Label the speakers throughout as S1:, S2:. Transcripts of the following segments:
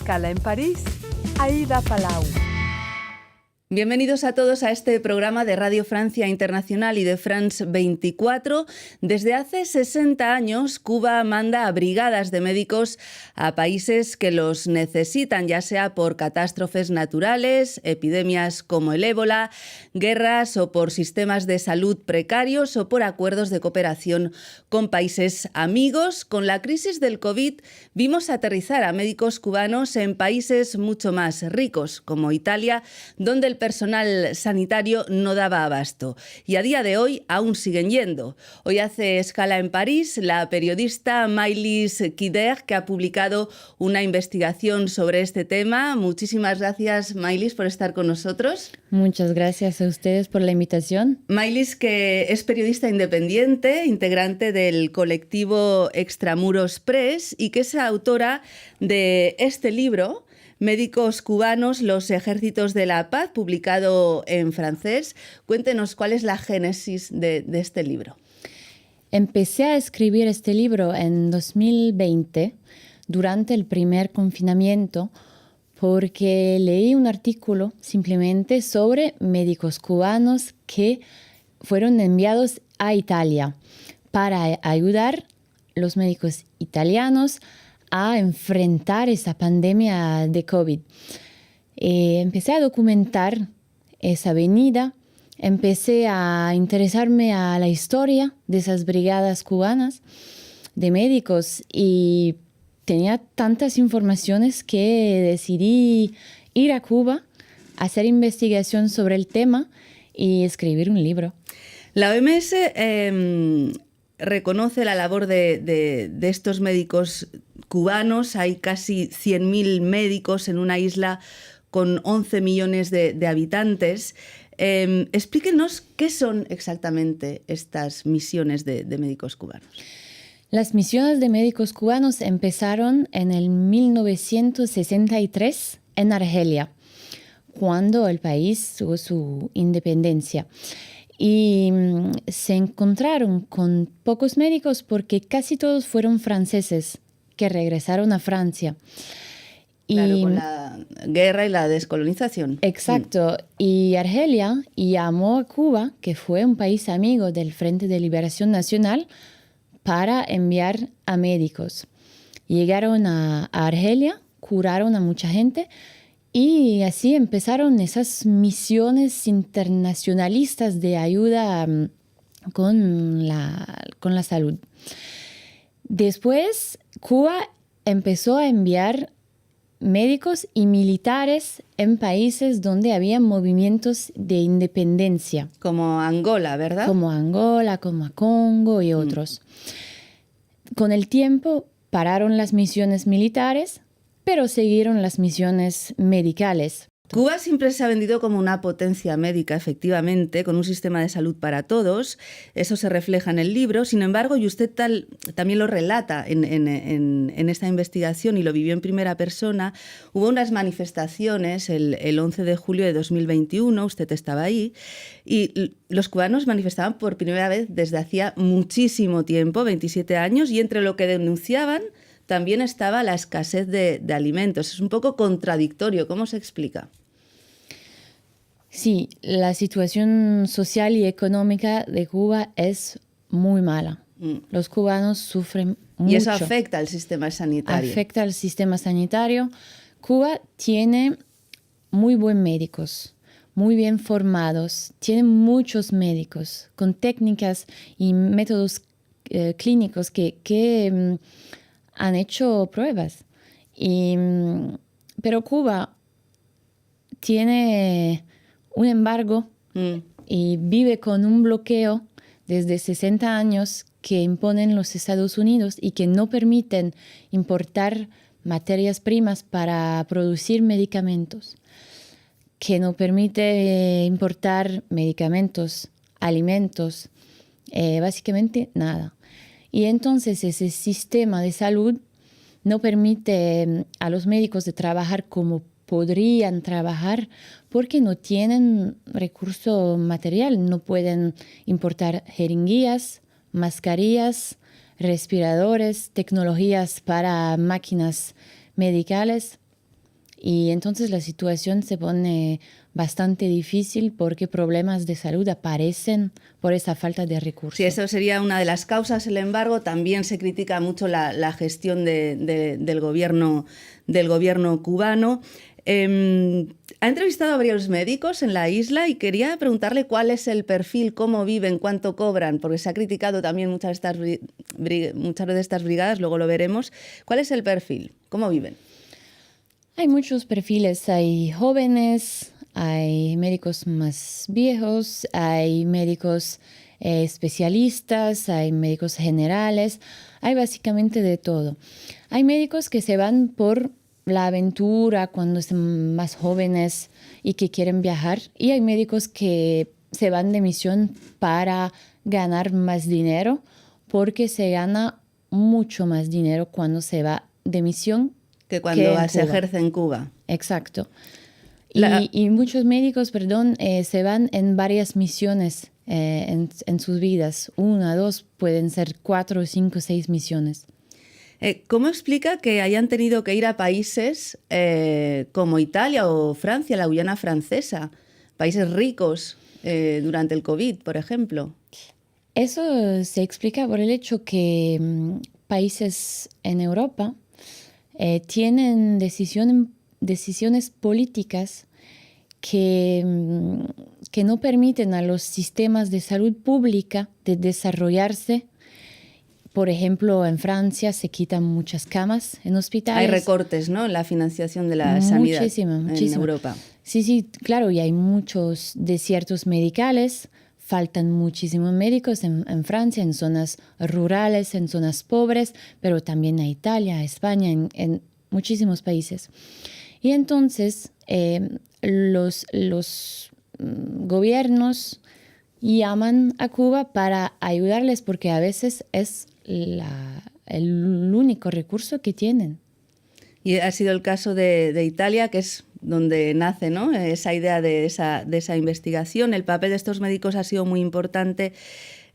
S1: escala en París, Aida Palau.
S2: Bienvenidos a todos a este programa de Radio Francia Internacional y de France 24. Desde hace 60 años, Cuba manda a brigadas de médicos a países que los necesitan, ya sea por catástrofes naturales, epidemias como el ébola, guerras o por sistemas de salud precarios o por acuerdos de cooperación con países amigos. Con la crisis del COVID vimos aterrizar a médicos cubanos en países mucho más ricos, como Italia, donde el personal sanitario no daba abasto. Y a día de hoy aún siguen yendo. Hoy hace escala en París la periodista Maïlys Quider, que ha publicado una investigación sobre este tema. Muchísimas gracias, Maïlys, por estar con nosotros.
S3: Muchas gracias a ustedes por la invitación.
S2: Maïlys, que es periodista independiente, integrante del colectivo Extramuros Press y que es autora de este libro, Médicos cubanos, los ejércitos de la paz, publicado en francés. Cuéntenos cuál es la génesis de este libro.
S3: Empecé a escribir este libro en 2020, durante el primer confinamiento, porque leí un artículo simplemente sobre médicos cubanos que fueron enviados a Italia para ayudar a los médicos italianos a enfrentar esa pandemia de COVID. Empecé a documentar esa venida, empecé a interesarme a la historia de esas brigadas cubanas de médicos y tenía tantas informaciones que decidí ir a Cuba, hacer investigación sobre el tema y escribir un libro.
S2: La OMS reconoce la labor de estos médicos cubanos. Hay casi 100.000 médicos en una isla con 11 millones de habitantes. Explíquenos qué son exactamente estas misiones de médicos cubanos.
S3: Las misiones de médicos cubanos empezaron en el 1963 en Argelia, cuando el país tuvo su independencia. Y se encontraron con pocos médicos porque casi todos fueron franceses que regresaron a Francia.
S2: Claro, con la guerra y la descolonización.
S3: Exacto. Y Argelia llamó a Cuba, que fue un país amigo del Frente de Liberación Nacional, para enviar a médicos. Llegaron a Argelia, curaron a mucha gente y así empezaron esas misiones internacionalistas de ayuda con la salud. Después, Cuba empezó a enviar médicos y militares en países donde había movimientos de independencia.
S2: Como Angola, ¿verdad?
S3: Como Angola, como Congo y otros. Con el tiempo pararon las misiones militares, pero siguieron las misiones medicales.
S2: Cuba siempre se ha vendido como una potencia médica, efectivamente, con un sistema de salud para todos. Eso se refleja en el libro. Sin embargo, y usted también lo relata en esta investigación y lo vivió en primera persona, hubo unas manifestaciones el 11 de julio de 2021, usted estaba ahí, y los cubanos manifestaban por primera vez desde hacía muchísimo tiempo, 27 años, y entre lo que denunciaban también estaba la escasez de alimentos. Es un poco contradictorio. ¿Cómo se explica?
S3: Sí, la situación social y económica de Cuba es muy mala. Los cubanos sufren mucho.
S2: Y eso afecta al sistema sanitario.
S3: Afecta al sistema sanitario. Cuba tiene muy buenos médicos, muy bien formados. Tiene muchos médicos con técnicas y métodos clínicos que han hecho pruebas. Pero Cuba tiene un embargo y vive con un bloqueo desde 60 años que imponen los Estados Unidos y que no permiten importar materias primas para producir medicamentos, que no permite importar medicamentos, alimentos, básicamente nada. Y entonces ese sistema de salud no permite a los médicos de trabajar como podrían trabajar porque no tienen recurso material, no pueden importar jeringuillas, mascarillas, respiradores, tecnologías para máquinas medicales. Y entonces la situación se pone bastante difícil porque problemas de salud aparecen por esa falta de recursos.
S2: Sí, eso sería una de las causas. Sin embargo, también se critica mucho la gestión del gobierno cubano. Ha entrevistado a varios médicos en la isla y quería preguntarle cuál es el perfil, cómo viven, cuánto cobran, porque se ha criticado también muchas de estas brigadas, luego lo veremos. ¿Cuál es el perfil? ¿Cómo viven?
S3: Hay muchos perfiles, hay jóvenes, hay médicos más viejos, hay médicos especialistas, hay médicos generales, hay básicamente de todo. Hay médicos que se van por la aventura cuando son más jóvenes y que quieren viajar, y hay médicos que se van de misión para ganar más dinero, porque se gana mucho más dinero cuando se va de misión
S2: que cuando se ejerce en Cuba.
S3: Exacto. Y muchos médicos, se van en varias misiones en sus vidas. 1, 2, pueden ser 4, 5, 6 misiones.
S2: ¿Cómo explica que hayan tenido que ir a países como Italia o Francia, la Guyana francesa, países ricos durante el COVID, por ejemplo?
S3: Eso se explica por el hecho que países en Europa tienen decisiones políticas que no permiten a los sistemas de salud pública de desarrollarse. Por ejemplo, en Francia se quitan muchas camas en hospitales.
S2: Hay recortes, ¿no?, en la financiación de la sanidad
S3: muchísimo.
S2: En Europa.
S3: Sí, claro, y hay muchos desiertos medicales. Faltan muchísimos médicos en Francia, en zonas rurales, en zonas pobres, pero también en Italia, España, en muchísimos países. Y entonces los gobiernos llaman a Cuba para ayudarles, porque a veces es el único recurso que tienen.
S2: Y ha sido el caso de Italia, que es donde nace, ¿no?, esa idea de esa investigación. El papel de estos médicos ha sido muy importante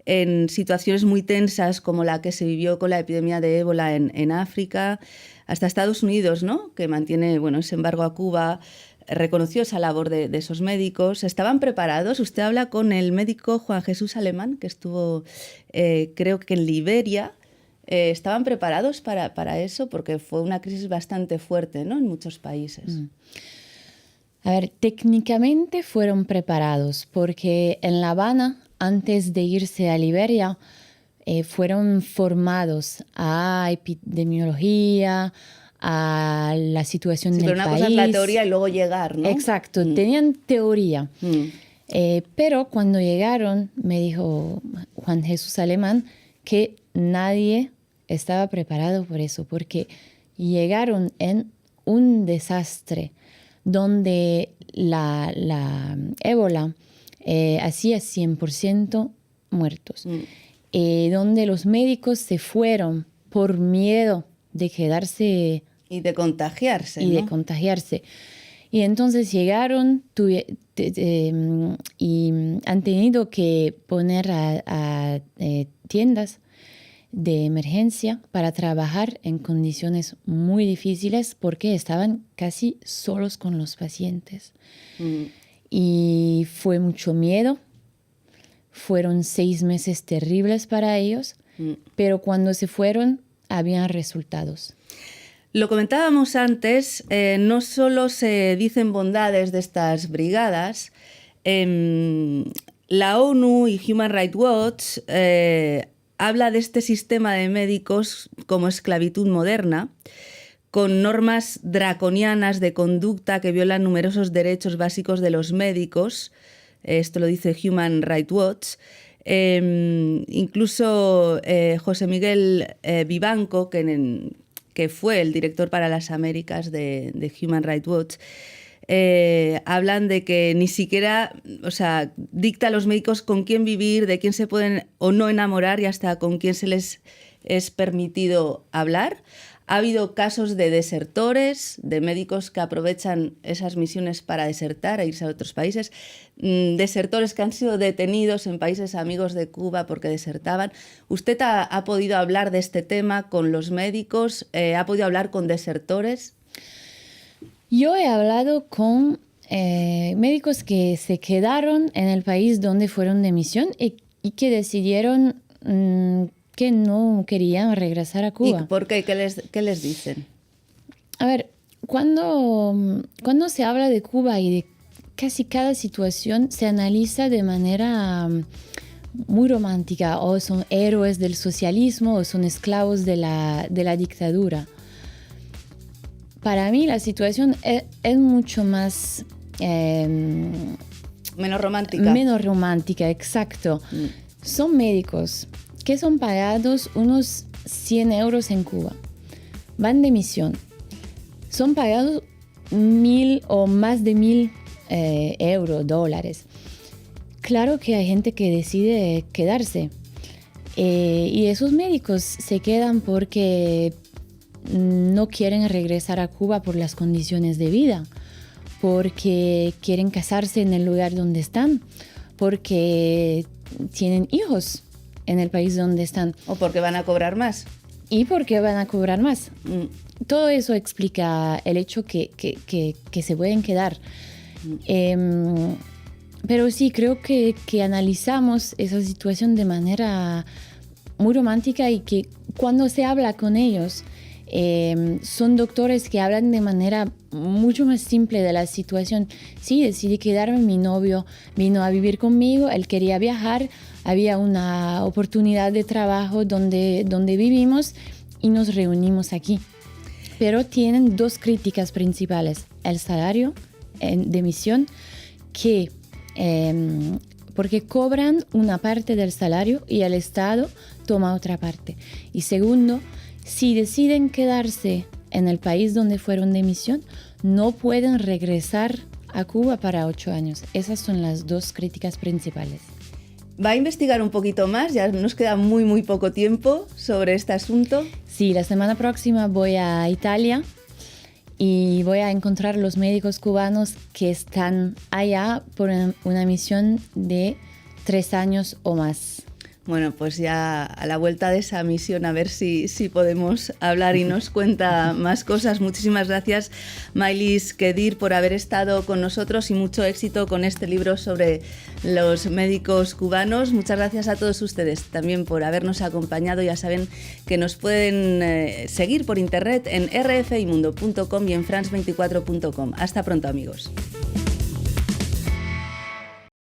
S2: en situaciones muy tensas como la que se vivió con la epidemia de ébola en África, hasta Estados Unidos, ¿no?, que mantiene ese embargo a Cuba, reconoció esa labor de esos médicos. ¿Estaban preparados? Usted habla con el médico Juan Jesús Alemán, que estuvo, creo que en Liberia. ¿Estaban preparados para eso? Porque fue una crisis bastante fuerte, ¿no?, en muchos países.
S3: A ver, técnicamente fueron preparados, porque en La Habana, antes de irse a Liberia, fueron formados a epidemiología, a la situación del país.
S2: Pero una cosa es la teoría y luego llegar, ¿no?
S3: Exacto, tenían teoría. Pero cuando llegaron, me dijo Juan Jesús Alemán que nadie estaba preparado por eso, porque llegaron en un desastre donde la ébola hacía 100% muertos, donde los médicos se fueron por miedo de quedarse
S2: y de contagiarse.
S3: Y Y entonces llegaron y han tenido que poner a tiendas de emergencia para trabajar en condiciones muy difíciles, porque estaban casi solos con los pacientes. Y fue mucho miedo. Fueron 6 meses terribles para ellos, pero cuando se fueron, habían resultados.
S2: Lo comentábamos antes, no solo se dicen bondades de estas brigadas, la ONU y Human Rights Watch habla de este sistema de médicos como esclavitud moderna, con normas draconianas de conducta que violan numerosos derechos básicos de los médicos. Esto lo dice Human Rights Watch. Incluso José Miguel Vivanco, que fue el director para las Américas de Human Rights Watch, hablan de que ni siquiera, dicta a los médicos con quién vivir, de quién se pueden o no enamorar y hasta con quién se les es permitido hablar. Ha habido casos de desertores, de médicos que aprovechan esas misiones para desertar e irse a otros países, desertores que han sido detenidos en países amigos de Cuba porque desertaban. ¿Usted ha podido hablar de este tema con los médicos? ¿Ha podido hablar con desertores?
S3: Yo he hablado con médicos que se quedaron en el país donde fueron de misión y que decidieron que no querían regresar a Cuba.
S2: ¿Y por qué? ¿Qué les dicen?
S3: A ver, cuando se habla de Cuba y de casi cada situación, se analiza de manera muy romántica, o son héroes del socialismo o son esclavos de la dictadura. Para mí la situación es mucho más...
S2: menos romántica.
S3: Menos romántica, exacto. Son médicos que son pagados unos 100 euros en Cuba. Van de misión. Son pagados 1.000 o más de 1.000 euros, dólares. Claro que hay gente que decide quedarse. Y esos médicos se quedan porque no quieren regresar a Cuba por las condiciones de vida, porque quieren casarse en el lugar donde están, porque tienen hijos en el país donde están.
S2: O porque van a cobrar más.
S3: Y porque van a cobrar más. Todo eso explica el hecho que se pueden quedar. Pero sí, creo que analizamos esa situación de manera muy romántica y que cuando se habla con ellos, son doctores que hablan de manera mucho más simple de la situación. Sí, decidí quedarme, mi novio vino a vivir conmigo, él quería viajar, había una oportunidad de trabajo donde vivimos y nos reunimos aquí. Pero tienen dos críticas principales: el salario de misión, porque cobran una parte del salario y el Estado toma otra parte. Y segundo, si deciden quedarse en el país donde fueron de misión, no pueden regresar a Cuba para 8 años. Esas son las dos críticas principales.
S2: ¿Va a investigar un poquito más? Ya nos queda muy, muy poco tiempo sobre este asunto.
S3: Sí, la semana próxima voy a Italia y voy a encontrar los médicos cubanos que están allá por una misión de 3 años o más.
S2: Bueno, pues ya a la vuelta de esa misión a ver si podemos hablar y nos cuenta más cosas. Muchísimas gracias, Maylis Quedir, por haber estado con nosotros y mucho éxito con este libro sobre los médicos cubanos. Muchas gracias a todos ustedes también por habernos acompañado. Ya saben que nos pueden seguir por internet en rfimundo.com y en france24.com. Hasta pronto, amigos.